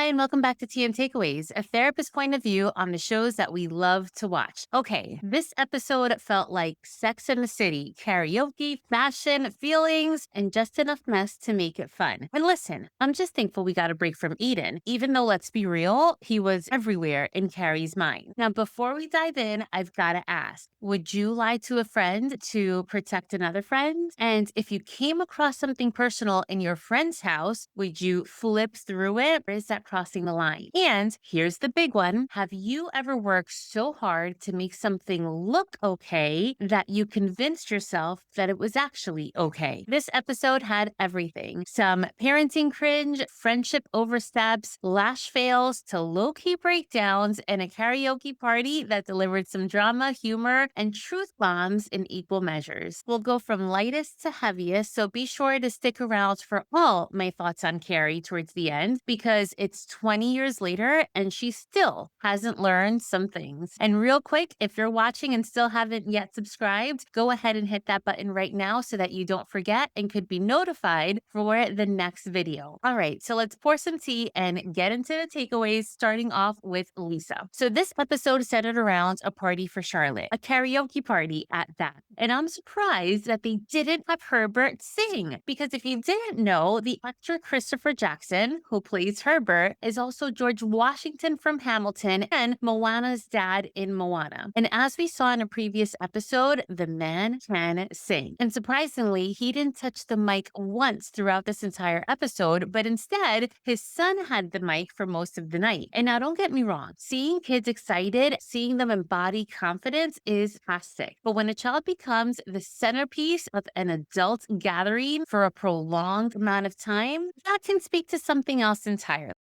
and welcome back to TM Takeaways, a therapist point of view on the shows that we love to watch. Okay, this episode felt like Sex in the City, karaoke, fashion, feelings, and just enough mess to make it fun. And listen, I'm just thankful we got a break from Aidan, even though, let's be real, he was everywhere in Carrie's mind. Now, before we dive in, I've got to ask, would you lie to a friend to protect another friend? And if you came across something personal in your friend's house, would you flip through it? Or is that crossing the line? And here's the big one. Have you ever worked so hard to make something look okay that you convinced yourself that it was actually okay? This episode had everything. Some parenting cringe, friendship oversteps, lash fails to low-key breakdowns, and a karaoke party that delivered some drama, humor, and truth bombs in equal measures. We'll go from lightest to heaviest, so be sure to stick around for all my thoughts on Carrie towards the end, because it's 20 years later and she still hasn't learned some things. And real quick, if you're watching and still haven't yet subscribed, go ahead and hit that button right now so that you don't forget and could be notified for the next video. All right, so let's pour some tea and get into the takeaways, starting off with Lisa. So this episode centered around a party for Charlotte, a karaoke party at that. And I'm surprised that they didn't have Herbert sing, because if you didn't know, the actor Christopher Jackson, who plays Herbert, is also George Washington from Hamilton and Moana's dad in Moana. And as we saw in a previous episode, the man can sing. And surprisingly, he didn't touch the mic once throughout this entire episode, but instead, his son had the mic for most of the night. And now don't get me wrong, seeing kids excited, seeing them embody confidence is fantastic. But when a child becomes the centerpiece of an adult gathering for a prolonged amount of time, that can speak to something else entirely.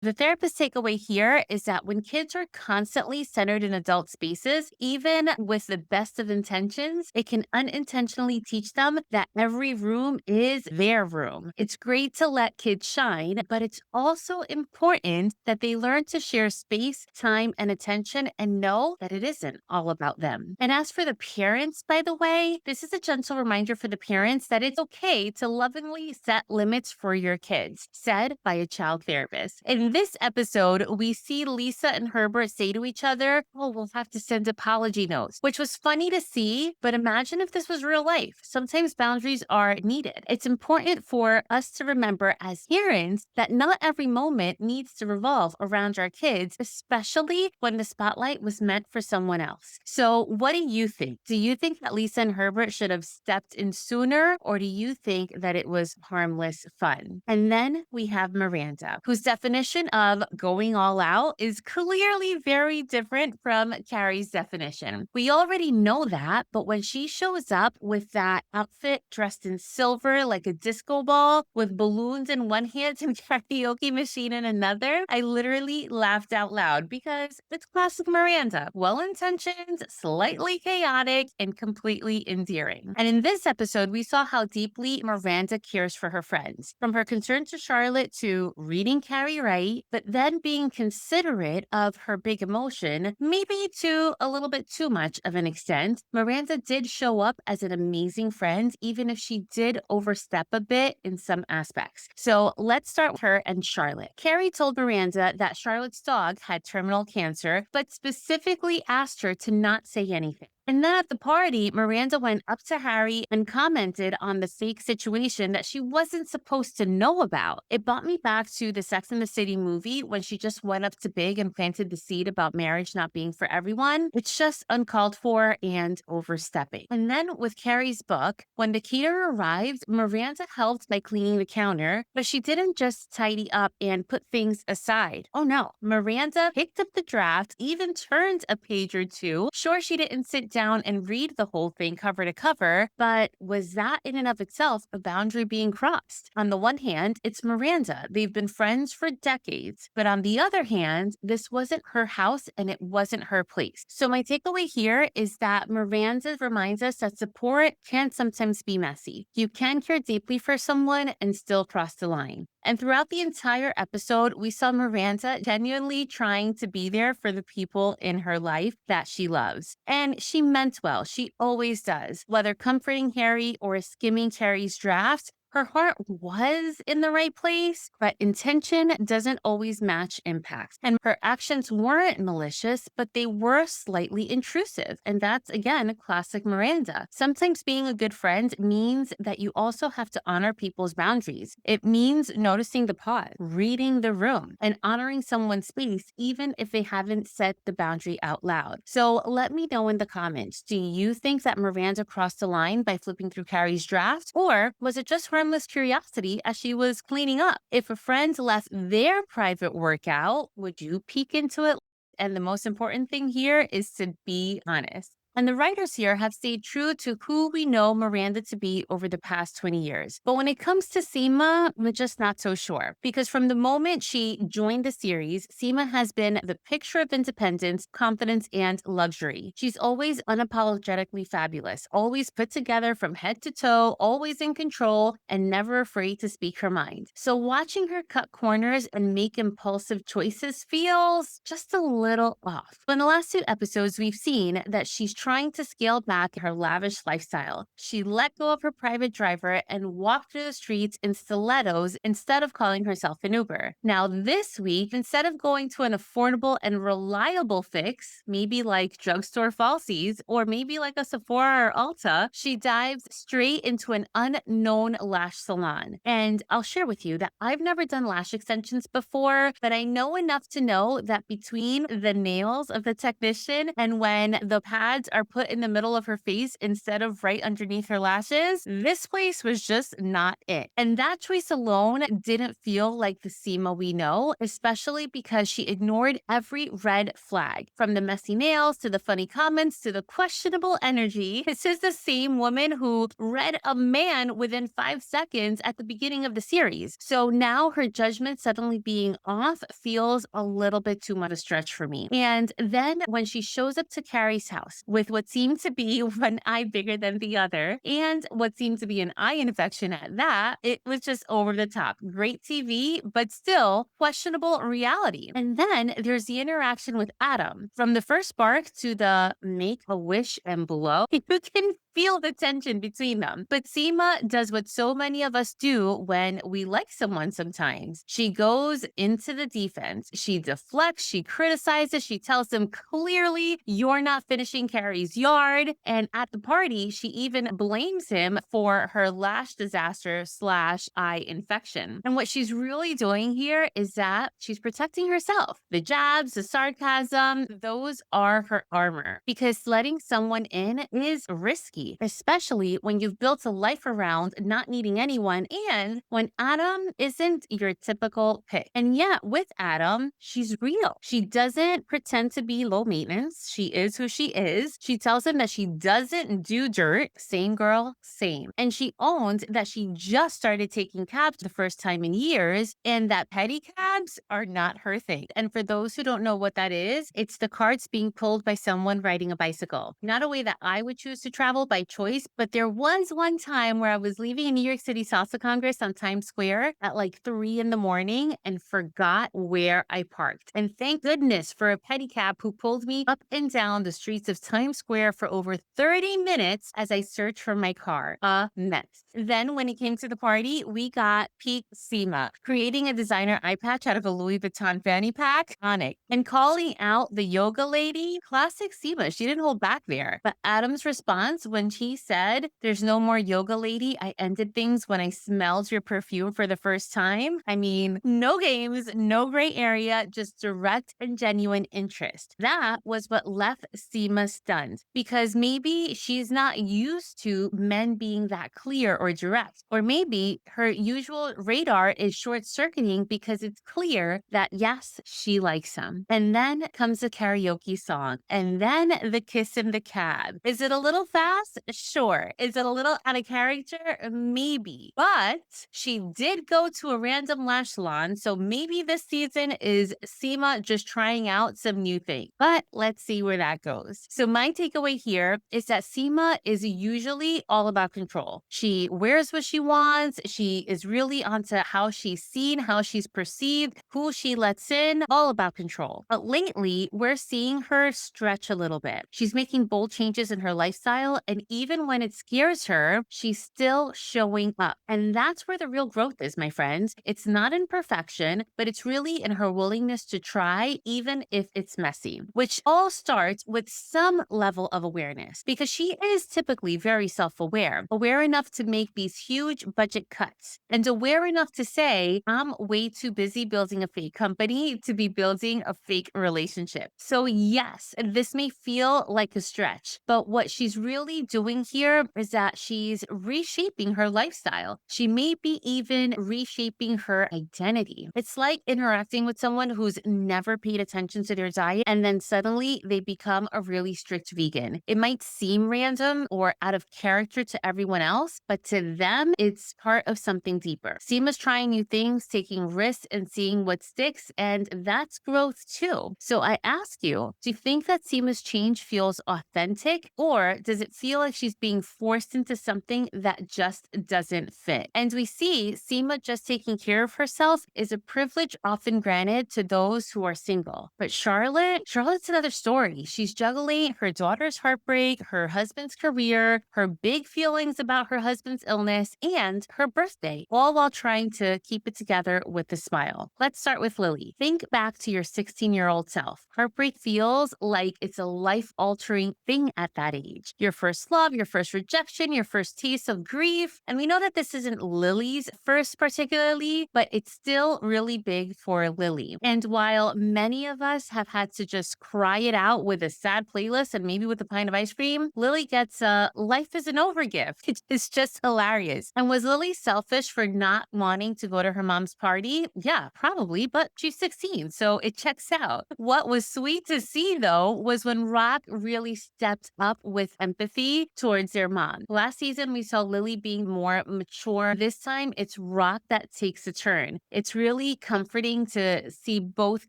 The therapist takeaway here is that when kids are constantly centered in adult spaces, even with the best of intentions, it can unintentionally teach them that every room is their room. It's great to let kids shine, but it's also important that they learn to share space, time, and attention and know that it isn't all about them. And as for the parents, by the way, this is a gentle reminder for the parents that it's okay to lovingly set limits for your kids, said by a child therapist. In this episode, we see Lisa and Herbert say to each other, "Oh, we'll have to send apology notes," which was funny to see, but imagine if this was real life. Sometimes boundaries are needed. It's important for us to remember as parents that not every moment needs to revolve around our kids, especially when the spotlight was meant for someone else. So what do you think? Do you think that Lisa and Herbert should have stepped in sooner, or do you think that it was harmless fun? And then we have Miranda, whose definition of going all out is clearly very different from Carrie's definition. We already know that, but when she shows up with that outfit dressed in silver like a disco ball with balloons in one hand and karaoke machine in another, I literally laughed out loud because it's classic Miranda. Well-intentioned, slightly chaotic, and completely endearing. And in this episode, we saw how deeply Miranda cares for her friends. From her concern to Charlotte to reading Carrie right, but then being considerate of her big emotion, maybe to a little bit too much of an extent, Miranda did show up as an amazing friend, even if she did overstep a bit in some aspects. So let's start with her and Charlotte. Carrie told Miranda that Charlotte's dog had terminal cancer, but specifically asked her to not say anything. And then at the party, Miranda went up to Harry and commented on the fake situation that she wasn't supposed to know about. It brought me back to the Sex and the City movie when she just went up to Big and planted the seed about marriage not being for everyone. It's just uncalled for and overstepping. And then with Carrie's book, when the caterer arrived, Miranda helped by cleaning the counter, but she didn't just tidy up and put things aside. Oh no, Miranda picked up the draft, even turned a page or two. Sure, she didn't sit down and read the whole thing cover to cover, but was that in and of itself a boundary being crossed? On the one hand, it's Miranda. They've been friends for decades. But on the other hand, this wasn't her house and it wasn't her place. So my takeaway here is that Miranda reminds us that support can sometimes be messy. You can care deeply for someone and still cross the line. And throughout the entire episode, we saw Miranda genuinely trying to be there for the people in her life that she loves. And she meant well. She always does. Whether comforting Harry or skimming Carrie's draft, Her heart was in the right place, but intention doesn't always match impact. And her actions weren't malicious, but they were slightly intrusive. And that's, again, classic Miranda. Sometimes being a good friend means that you also have to honor people's boundaries. It means noticing the pause, reading the room, and honoring someone's space, even if they haven't set the boundary out loud. So let me know in the comments. Do you think that Miranda crossed the line by flipping through Carrie's draft? Or was it just harmless curiosity as she was cleaning up? If a friend left their private workout, would you peek into it? And the most important thing here is to be honest. And the writers here have stayed true to who we know Miranda to be over the past 20 years. But when it comes to Seema, we're just not so sure. Because from the moment she joined the series, Seema has been the picture of independence, confidence, and luxury. She's always unapologetically fabulous, always put together from head to toe, always in control, and never afraid to speak her mind. So watching her cut corners and make impulsive choices feels just a little off. But in the last two episodes, we've seen that she's trying to scale back her lavish lifestyle. She let go of her private driver and walked through the streets in stilettos instead of calling herself an Uber. Now, this week, instead of going to an affordable and reliable fix, maybe like drugstore falsies, or maybe like a Sephora or Ulta, she dives straight into an unknown lash salon. And I'll share with you that I've never done lash extensions before, but I know enough to know that between the nails of the technician and when the pads are put in the middle of her face instead of right underneath her lashes, this place was just not it. And that choice alone didn't feel like the Seema we know, especially because she ignored every red flag, from the messy nails to the funny comments to the questionable energy. This is the same woman who read a man within 5 seconds at the beginning of the series. So now her judgment suddenly being off feels a little bit too much a stretch for me. And then when she shows up to Carrie's house with what seemed to be one eye bigger than the other and what seemed to be an eye infection at that, it was just over the top. Great TV, but still questionable reality. And then there's the interaction with Adam. From the first spark to the make a wish and blow, you can feel the tension between them. But Seema does what so many of us do when we like someone sometimes. She goes into the defense. She deflects, she criticizes, she tells them clearly, you're not finishing Carrie's yard. And at the party, she even blames him for her lash disaster slash eye infection. And what she's really doing here is that she's protecting herself. The jabs, the sarcasm, those are her armor. Because letting someone in is risky, especially when you've built a life around not needing anyone and when Adam isn't your typical pick. And yet with Adam, she's real. She doesn't pretend to be low maintenance. She is who she is. She tells him that she doesn't do dirt. Same girl, same. And she owns that she just started taking cabs the first time in years and that pedicabs are not her thing. And for those who don't know what that is, it's the carts being pulled by someone riding a bicycle. Not a way that I would choose to travel by choice, but there was one time where I was leaving a New York City Salsa Congress on Times Square at like 3 a.m. and forgot where I parked. And thank goodness for a pedicab who pulled me up and down the streets of Times Square for over 30 minutes as I searched for my car. A mess. Then when it came to the party, we got peak Seema, creating a designer eye patch out of a Louis Vuitton fanny pack. Iconic. And calling out the yoga lady, classic Seema. She didn't hold back there. But Adam's response when he said, there's no more yoga lady, I ended things when I smelled your perfume for the first time. I mean, no games, no gray area, just direct and genuine interest. That was what left Seema stunned because maybe she's not used to men being that clear or direct. Or maybe her usual radar is short circuiting because it's clear that yes, she likes him. And then comes the karaoke song and then the kiss in the cab. Is it a little fast? Sure. Is it a little out of character? Maybe. But she did go to a random lash salon, so maybe this season is Seema just trying out some new things. But let's see where that goes. So My takeaway here is that Seema is usually all about control. She wears what she wants. She is really onto how she's seen, how she's perceived, who she lets in, all about control. But lately, we're seeing her stretch a little bit. She's making bold changes in her lifestyle, and even when it scares her, she's still showing up. And that's where the real growth is, my friends. It's not in perfection, but it's really in her willingness to try, even if it's messy, which all starts with some level of awareness because she is typically very self aware enough to make these huge budget cuts, and aware enough to say, I'm way too busy building a fake company to be building a fake relationship. So, yes, this may feel like a stretch, but what she's really doing here is that she's reshaping her lifestyle. She may be even reshaping her identity. It's like interacting with someone who's never paid attention to their diet and then suddenly they become a really strict vegan. It might seem random or out of character to everyone else, but to them, it's part of something deeper. Seema's trying new things, taking risks, and seeing what sticks, and that's growth too. So I ask you, do you think that Seema's change feels authentic, or does it feel like she's being forced into something that just doesn't fit? And we see Seema just taking care of herself is a privilege often granted to those who are single. But Charlotte's another story. She's juggling her daughter's heartbreak, her husband's career, her big feelings about her husband's illness, and her birthday, all while trying to keep it together with a smile. Let's start with Lily. Think back to your 16-year-old self. Heartbreak feels like it's a life-altering thing at that age. Your first love, your first rejection, your first taste of grief. And we know that this isn't Lily's first particularly, but it's still really big for Lily. And while many of us have had to just cry it out with a sad playlist and maybe with a pint of ice cream, Lily gets a life isn't over gift. It's just hilarious. And was Lily selfish for not wanting to go to her mom's party? Yeah, probably, but she's 16, so it checks out. What was sweet to see, though, was when Rock really stepped up with empathy towards their mom. Last season, we saw Lily being more mature. This time, it's Rock that takes a turn. It's really comforting to see both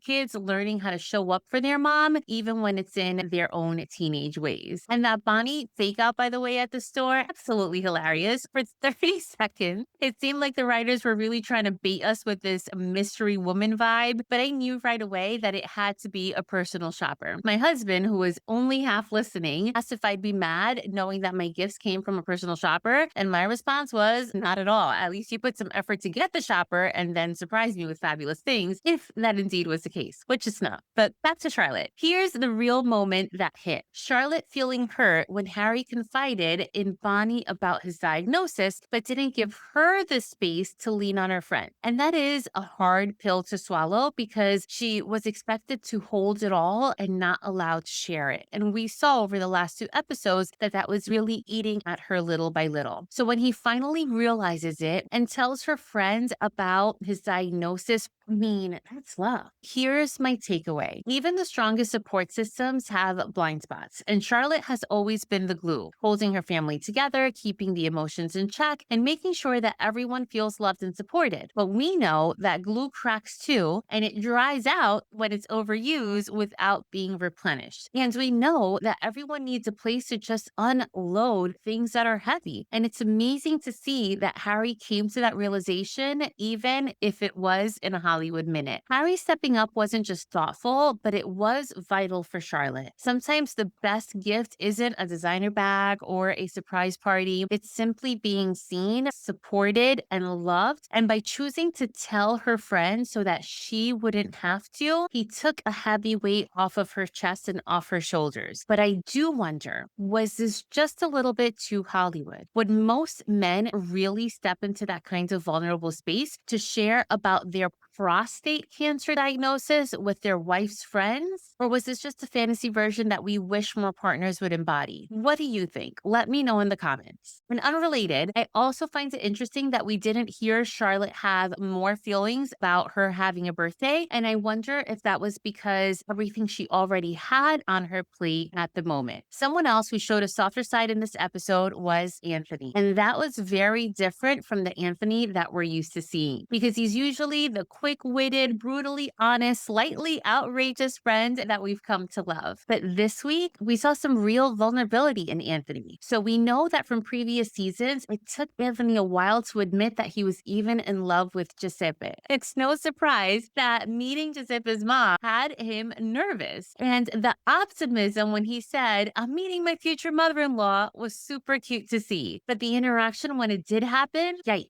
kids learning how to show up for their mom, even when it's in their own teenage ways. And that Bonnie fake out, by the way, at the store, absolutely hilarious. For 30 seconds, it seemed like the writers were really trying to bait us with this mystery woman vibe, but I knew right away that it had to be a personal shopper. My husband, who was only half listening, asked if I'd be mad knowing that my gifts came from a personal shopper, and my response was, not at all. At least you put some effort to get the shopper and then surprise me with fabulous things, if that indeed was the case, which it's not. But back to Charlotte. Here's the real moment that hit. Charlotte feeling hurt when Harry confided in Bonnie about his diagnosis, but didn't give her the space to lean on her friend. And that is a hard pill to swallow because she was expected to hold it all and not allowed to share it. And we saw over the last 2 episodes that that was really eating at her little by little. So when he finally realizes it and tells her friends about his diagnosis, I mean, that's love. Here's my takeaway. Even the strongest support systems have blind spots, and Charlotte has always been the glue, holding her family together, keeping the emotions in check, and making sure that everyone feels loved and supported. But we know that glue cracks too, and it dries out when it's overused without being replenished. And we know that everyone needs a place to just unload things that are heavy. And it's amazing to see that Harry came to that realization, even if it was in a Hollywood minute. Harry stepping up wasn't just thoughtful, but it was vital for Charlotte. Sometimes the best gift isn't a designer bag or a surprise party. It's simply being seen, supported, and loved. And by choosing to tell her friend so that she wouldn't have to, he took a heavy weight off of her chest and off her shoulders. But I do wonder, was this just a little bit too Hollywood? Would most men really step into that kind of vulnerable space to share about their prostate cancer diagnosis with their wife's friends? Or was this just a fantasy version that we wish more partners would embody? What do you think? Let me know in the comments. And unrelated, I also find it interesting that we didn't hear Charlotte have more feelings about her having a birthday. And I wonder if that was because everything she already had on her plate at the moment. Someone else who showed a softer side in this episode was Anthony. And that was very different from the Anthony that we're used to seeing because he's usually the quick-witted, brutally honest, slightly outrageous friend that we've come to love. But this week, we saw some real vulnerability in Anthony. So we know that from previous seasons, it took Anthony a while to admit that he was even in love with Giuseppe. It's no surprise that meeting Giuseppe's mom had him nervous. And the optimism when he said, "I'm meeting my future mother-in-law," was super cute to see. But the interaction when it did happen, yikes.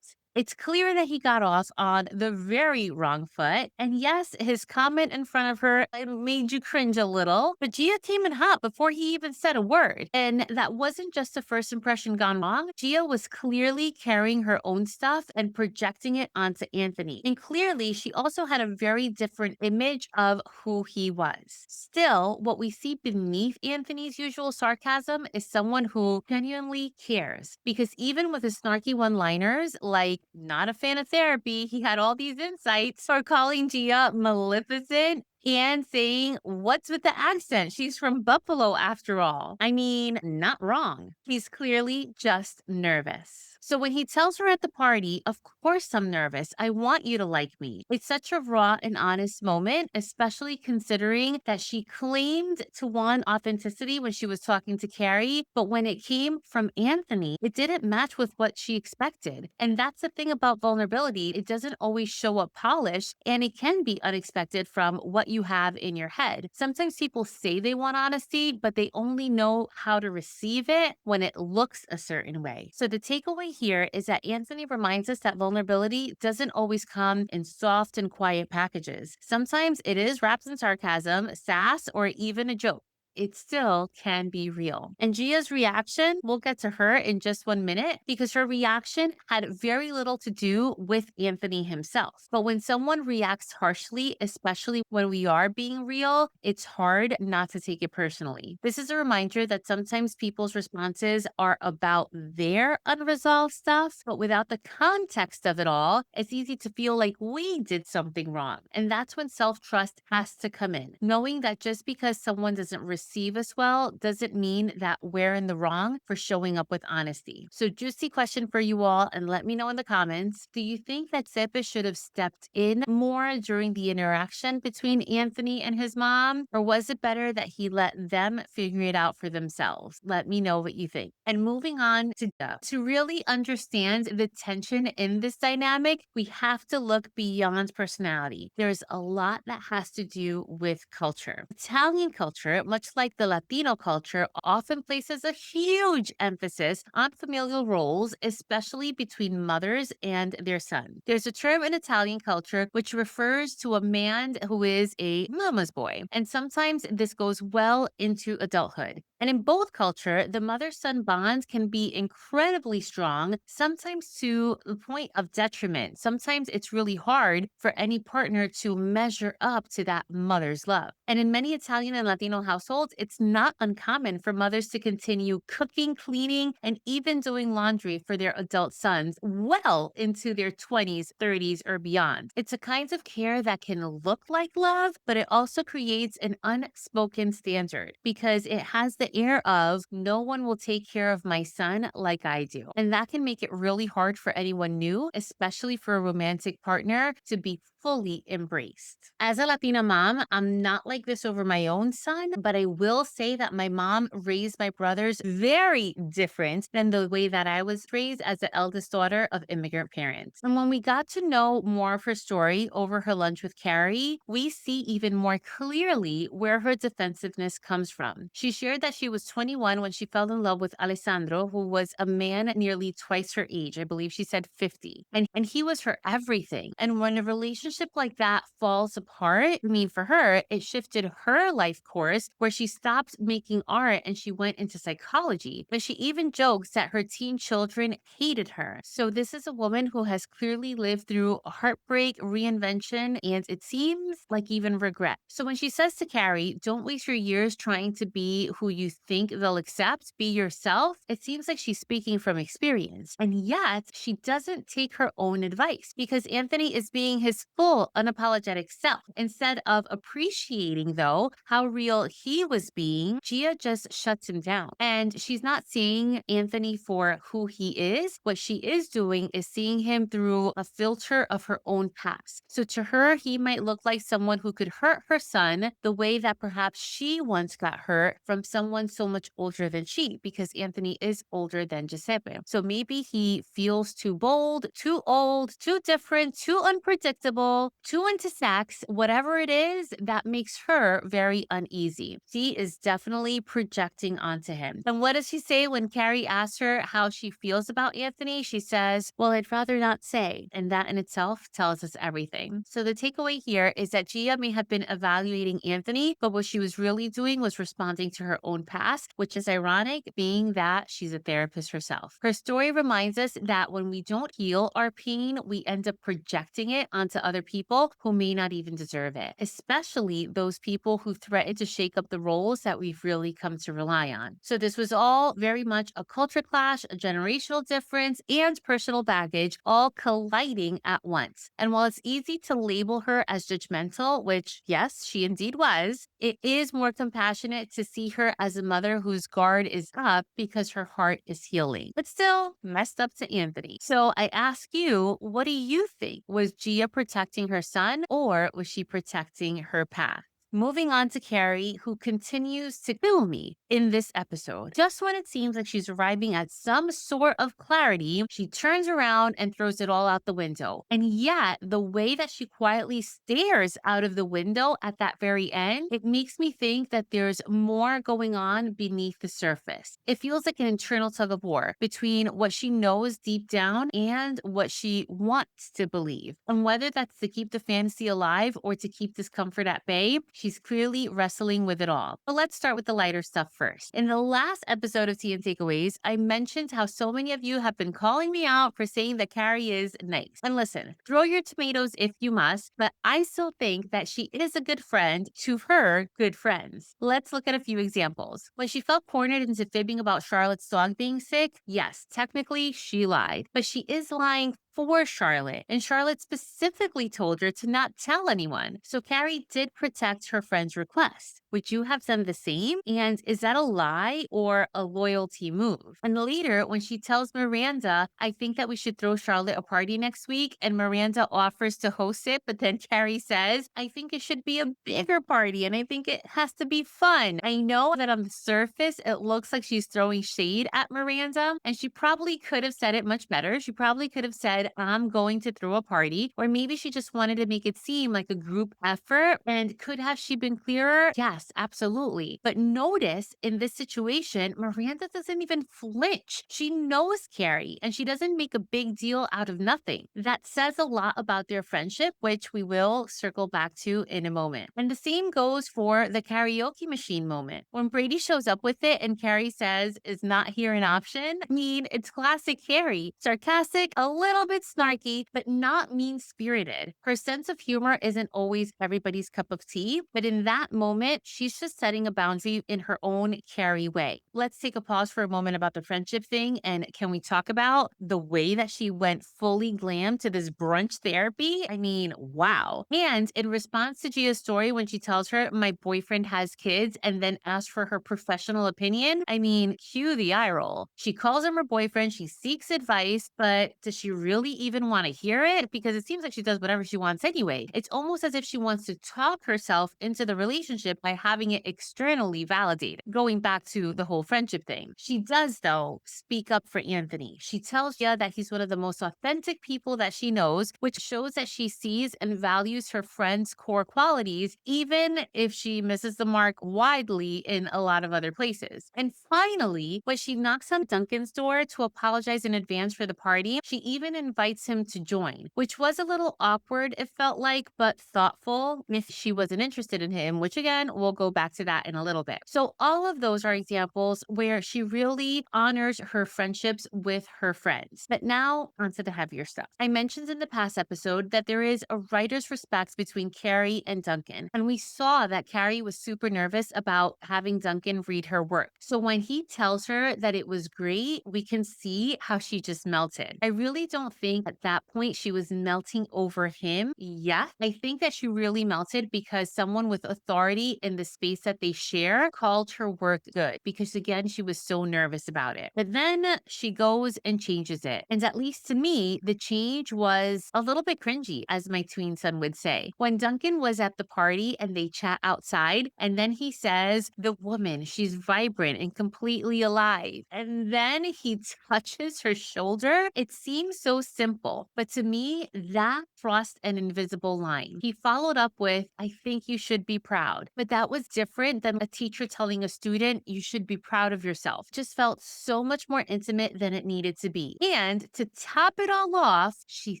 It's clear that he got off on the very wrong foot. And yes, his comment in front of her it made you cringe a little, but Gia came in hot before he even said a word. And that wasn't just a first impression gone wrong. Gia was clearly carrying her own stuff and projecting it onto Anthony. And clearly, she also had a very different image of who he was. Still, what we see beneath Anthony's usual sarcasm is someone who genuinely cares. Because even with his snarky one liners, like, not a fan of therapy, he had all these insights for calling Gia Maleficent and saying, "What's with the accent? She's from Buffalo after all." I mean, not wrong. He's clearly just nervous. So when he tells her at the party, "Of course I'm nervous. I want you to like me." It's such a raw and honest moment, especially considering that she claimed to want authenticity when she was talking to Carrie, but when it came from Anthony, it didn't match with what she expected. And that's the thing about vulnerability. It doesn't always show up polished, and it can be unexpected from what you have in your head. Sometimes people say they want honesty, but they only know how to receive it when it looks a certain way. So the takeaway here is that Anthony reminds us that vulnerability doesn't always come in soft and quiet packages. Sometimes it is wrapped in sarcasm, sass, or even a joke. It still can be real. And Gia's reaction, we'll get to her in just 1 minute because her reaction had very little to do with Anthony himself. But when someone reacts harshly, especially when we are being real, it's hard not to take it personally. This is a reminder that sometimes people's responses are about their unresolved stuff, but without the context of it all, it's easy to feel like we did something wrong. And that's when self-trust has to come in, knowing that just because someone doesn't receive us well doesn't mean that we're in the wrong for showing up with honesty. So juicy question for you all, and let me know in the comments. Do you think that Giuseppe should have stepped in more during the interaction between Anthony and his mom? Or was it better that he let them figure it out for themselves? Let me know what you think. And moving on to Duh. To really understand the tension in this dynamic, we have to look beyond personality. There's a lot that has to do with culture. Italian culture, much like the Latino culture, often places a huge emphasis on familial roles, especially between mothers and their son. There's a term in Italian culture which refers to a man who is a mama's boy, and sometimes this goes well into adulthood. And in both culture, the mother-son bond can be incredibly strong, sometimes to the point of detriment. Sometimes it's really hard for any partner to measure up to that mother's love. And in many Italian and Latino households, it's not uncommon for mothers to continue cooking, cleaning, and even doing laundry for their adult sons well into their 20s, 30s, or beyond. It's a kind of care that can look like love, but it also creates an unspoken standard because it has the air of no one will take care of my son like I do. And that can make it really hard for anyone new, especially for a romantic partner, to be fully embraced. As a Latina mom, I'm not like this over my own son, but I will say that my mom raised my brothers very different than the way that I was raised as the eldest daughter of immigrant parents. And when we got to know more of her story over her lunch with Carrie, we see even more clearly where her defensiveness comes from. She shared that she was 21 when she fell in love with Alessandro, who was a man nearly twice her age. I believe she said 50. And he was her everything. And when a relationship like that falls apart, I mean, for her, it shifted her life course where she stopped making art and she went into psychology. But she even jokes that her teen children hated her. So this is a woman who has clearly lived through heartbreak, reinvention, and it seems like even regret. So when she says to Carrie, "Don't waste your years trying to be who you think they'll accept, be yourself," it seems like she's speaking from experience. And yet, she doesn't take her own advice because Anthony is being his full full, unapologetic self. Instead of appreciating, though, how real he was being, Gia just shuts him down. And she's not seeing Anthony for who he is. What she is doing is seeing him through a filter of her own past. So to her, he might look like someone who could hurt her son the way that perhaps she once got hurt from someone so much older than she, because Anthony is older than Giuseppe. So maybe he feels too bold, too old, too different, too unpredictable, too into sex, whatever it is that makes her very uneasy. She is definitely projecting onto him. And what does she say when Carrie asks her how she feels about Anthony? She says, well, I'd rather not say. And that in itself tells us everything. So the takeaway here is that Gia may have been evaluating Anthony, but what she was really doing was responding to her own past, which is ironic, being that she's a therapist herself. Her story reminds us that when we don't heal our pain, we end up projecting it onto other people who may not even deserve it, especially those people who threaten to shake up the roles that we've really come to rely on. So this was all very much a culture clash, a generational difference, and personal baggage all colliding at once. And while it's easy to label her as judgmental, which yes, she indeed was, it is more compassionate to see her as a mother whose guard is up because her heart is healing, but still messed up to Anthony. So I ask you, what do you think? Was Gia protecting her son, or was she protecting her path? Moving on to Carrie, who continues to kill me in this episode. Just when it seems like she's arriving at some sort of clarity, she turns around and throws it all out the window. And yet, the way that she quietly stares out of the window at that very end, it makes me think that there's more going on beneath the surface. It feels like an internal tug of war between what she knows deep down and what she wants to believe. And whether that's to keep the fantasy alive or to keep discomfort at bay, she's clearly wrestling with it all. But let's start with the lighter stuff first. In the last episode of Tea and Takeaways, I mentioned how so many of you have been calling me out for saying that Carrie is nice. And listen, throw your tomatoes if you must, but I still think that she is a good friend to her good friends. Let's look at a few examples. When she felt cornered into fibbing about Charlotte's dog being sick, yes, technically she lied, but she is lying for Charlotte, and Charlotte specifically told her to not tell anyone. So Carrie did protect her friend's request. Would you have done the same? And is that a lie or a loyalty move? And later, when she tells Miranda, I think that we should throw Charlotte a party next week, and Miranda offers to host it, but then Carrie says, I think it should be a bigger party, and I think it has to be fun. I know that on the surface, it looks like she's throwing shade at Miranda, and she probably could have said it much better. She probably could have said, I'm going to throw a party, or maybe she just wanted to make it seem like a group effort. And could have she been clearer? Yes, absolutely. But notice in this situation, Miranda doesn't even flinch. She knows Carrie, and she doesn't make a big deal out of nothing. That says a lot about their friendship, which we will circle back to in a moment. And the same goes for the karaoke machine moment. When Brady shows up with it and Carrie says, is not here an option? I mean, it's classic Carrie. Sarcastic, a little bit snarky, but not mean-spirited. Her sense of humor isn't always everybody's cup of tea, but in that moment, she's just setting a boundary in her own Carrie way. Let's take a pause for a moment about the friendship thing, and can we talk about the way that she went fully glam to this brunch therapy? I mean, wow. And in response to Gia's story when she tells her, my boyfriend has kids, and then asks for her professional opinion, I mean, cue the eye roll. She calls him her boyfriend, she seeks advice, but does she really even want to hear it? Because it seems like she does whatever she wants anyway. It's almost as if she wants to talk herself into the relationship by having it externally validated. Going back to the whole friendship thing. She does, though, speak up for Anthony. She tells Gia that he's one of the most authentic people that she knows, which shows that she sees and values her friend's core qualities, even if she misses the mark widely in a lot of other places. And finally, when she knocks on Duncan's door to apologize in advance for the party, she even invites him to join, which was a little awkward, it felt like, but thoughtful if she wasn't interested in him, which again we'll go back to that in a little bit. So all of those are examples where she really honors her friendships with her friends. But now onto the heavier stuff. I mentioned in the past episode that there is a writer's respect between Carrie and Duncan. And we saw that Carrie was super nervous about having Duncan read her work. So when he tells her that it was great, we can see how she just melted. I really don't think at that point she was melting over him yet. I think that she really melted because someone with authority in the space that they share called her work good, because again, she was so nervous about it. But then she goes and changes it. And at least to me, the change was a little bit cringy, as my tween son would say. When Duncan was at the party and they chat outside, and then he says, the woman, she's vibrant and completely alive. And then he touches her shoulder. It seems so simple, but to me, that crossed an invisible line. He followed up with, I think you should be proud. But that was different than a teacher telling a student, you should be proud of yourself. Just felt so much more intimate than it needed to be. And to top it all off, she's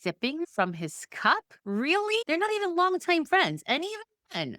sipping from his cup? Really? They're not even longtime friends. And even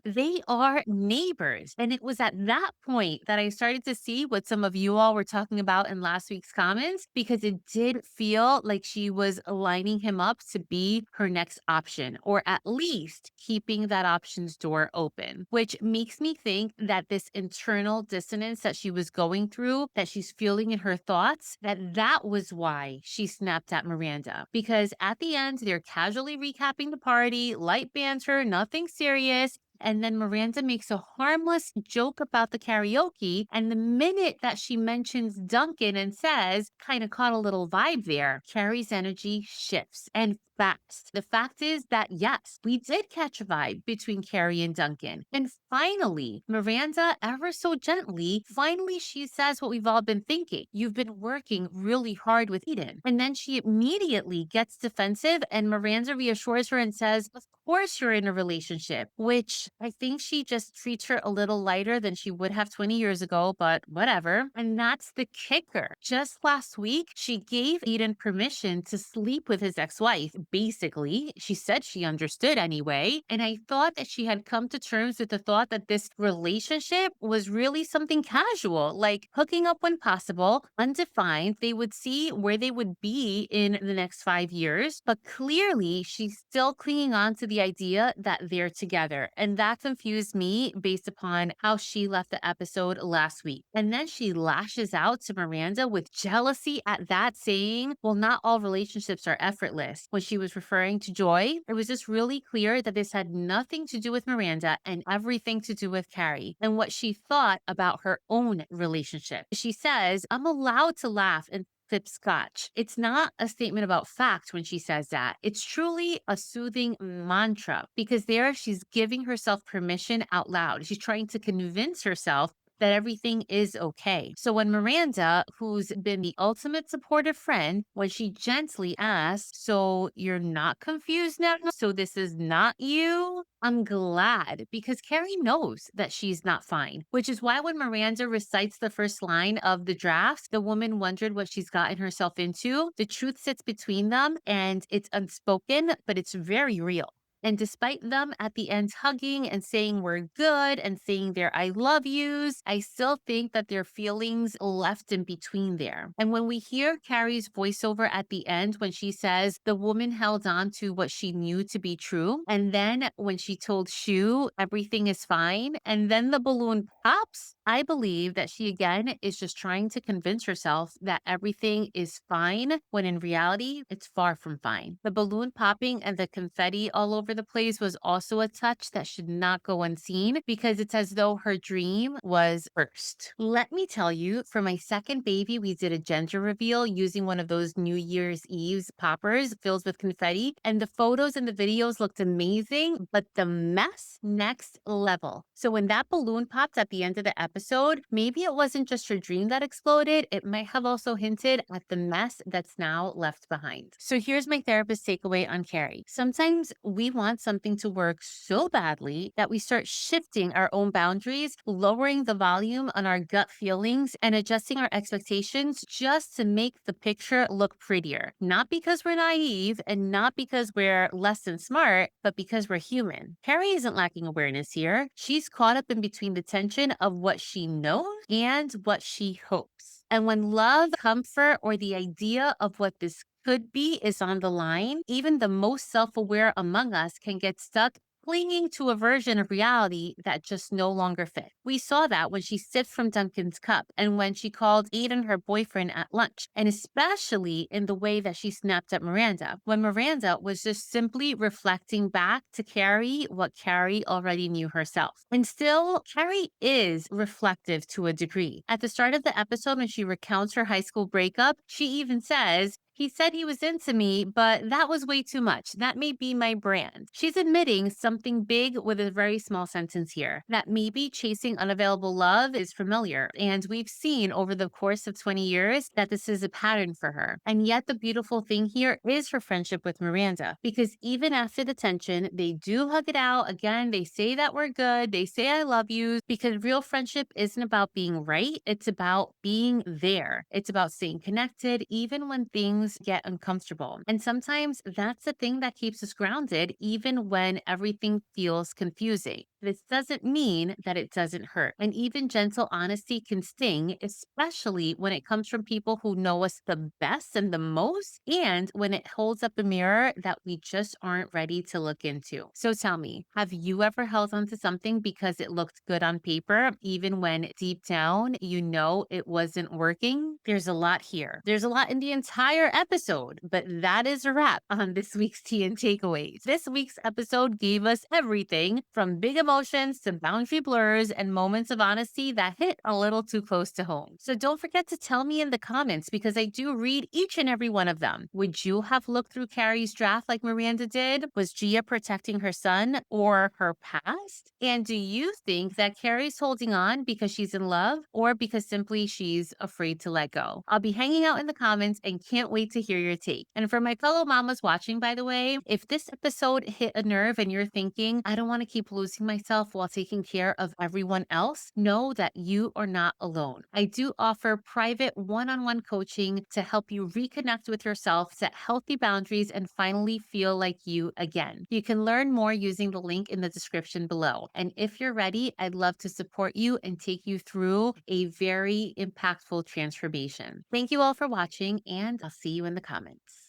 they are neighbors. And it was at that point that I started to see what some of you all were talking about in last week's comments, because it did feel like she was lining him up to be her next option, or at least keeping that option's door open, which makes me think that this internal dissonance that she was going through, that she's feeling in her thoughts, that was why she snapped at Miranda. Because at the end, they're casually recapping the party, light banter, nothing serious. And then Miranda makes a harmless joke about the karaoke. And the minute that she mentions Duncan and says, kind of caught a little vibe there, Carrie's energy shifts and fast. The fact is that, yes, we did catch a vibe between Carrie and Duncan. And finally, Miranda, ever so gently, finally she says what we've all been thinking. You've been working really hard with Aidan. And then she immediately gets defensive, and Miranda reassures her and says, of course you're in a relationship, which I think she just treats her a little lighter than she would have 20 years ago, but whatever. And that's the kicker. Just last week, she gave Aidan permission to sleep with his ex-wife. Basically, she said she understood anyway. And I thought that she had come to terms with the thought that this relationship was really something casual, like hooking up when possible, undefined. They would see where they would be in the next 5 years. But clearly, she's still clinging on to the idea that they're together. And that confused me based upon how she left the episode last week. And then she lashes out to Miranda with jealousy at that, saying, well, not all relationships are effortless. When she was referring to Joy, it was just really clear that this had nothing to do with Miranda and everything to do with Carrie and what she thought about her own relationship. She says, I'm allowed to laugh and sip scotch. It's not a statement about fact when she says that. It's truly a soothing mantra, because there she's giving herself permission out loud. She's trying to convince herself that everything is okay. So when Miranda, who's been the ultimate supportive friend, when she gently asks, so you're not confused now? So this is not you? I'm glad, because Carrie knows that she's not fine, which is why when Miranda recites the first line of the draft, the woman wondered what she's gotten herself into. The truth sits between them and it's unspoken, but it's very real. And despite them at the end hugging and saying we're good and saying their I love yous, I still think that there are feelings left in between there. And when we hear Carrie's voiceover at the end, when she says the woman held on to what she knew to be true, and then when she told Shu everything is fine, and then the balloon pops, I believe that she again is just trying to convince herself that everything is fine, when in reality, it's far from fine. The balloon popping and the confetti all over the place was also a touch that should not go unseen, because it's as though her dream was burst. Let me tell you, for my second baby, we did a gender reveal using one of those New Year's Eve's poppers filled with confetti, and the photos and the videos looked amazing, but the mess, next level. So when that balloon popped at the end of the episode, episode, maybe it wasn't just her dream that exploded, it might have also hinted at the mess that's now left behind. So here's my therapist takeaway on Carrie. Sometimes we want something to work so badly that we start shifting our own boundaries, lowering the volume on our gut feelings, and adjusting our expectations just to make the picture look prettier. Not because we're naive and not because we're less than smart, but because we're human. Carrie isn't lacking awareness here. She's caught up in between the tension of what she knows and what she hopes. And when love, comfort, or the idea of what this could be is on the line, even the most self aware among us can get stuck clinging to a version of reality that just no longer fit. We saw that when she sipped from Duncan's cup and when she called Aidan her boyfriend at lunch, and especially in the way that she snapped at Miranda, when Miranda was just simply reflecting back to Carrie what Carrie already knew herself. And still, Carrie is reflective to a degree. At the start of the episode, when she recounts her high school breakup, she even says, "He said he was into me, but that was way too much. That may be my brand." She's admitting something big with a very small sentence here, that maybe chasing unavailable love is familiar. And we've seen over the course of 20 years that this is a pattern for her. And yet the beautiful thing here is her friendship with Miranda, because even after the tension, they do hug it out. Again, they say that we're good. They say, "I love you," because real friendship isn't about being right. It's about being there. It's about staying connected, even when things get uncomfortable. And sometimes that's the thing that keeps us grounded, even when everything feels confusing. This doesn't mean that it doesn't hurt. And even gentle honesty can sting, especially when it comes from people who know us the best and the most, and when it holds up a mirror that we just aren't ready to look into. So tell me, have you ever held onto something because it looked good on paper, even when deep down you know it wasn't working? There's a lot here. There's a lot in the entire episode, but that is a wrap on this week's Tea and Takeaways. This week's episode gave us everything from big emotions to boundary blurs and moments of honesty that hit a little too close to home. So don't forget to tell me in the comments, because I do read each and every one of them. Would you have looked through Carrie's draft like Miranda did? Was Gia protecting her son or her past? And do you think that Carrie's holding on because she's in love or because simply she's afraid to let go? I'll be hanging out in the comments and can't wait to hear your take. And for my fellow mamas watching, by the way, if this episode hit a nerve and you're thinking, "I don't want to keep losing myself while taking care of everyone else," know that you are not alone. I do offer private one-on-one coaching to help you reconnect with yourself, set healthy boundaries, and finally feel like you again. You can learn more using the link in the description below. And if you're ready, I'd love to support you and take you through a very impactful transformation. Thank you all for watching, and I'll see you in the comments.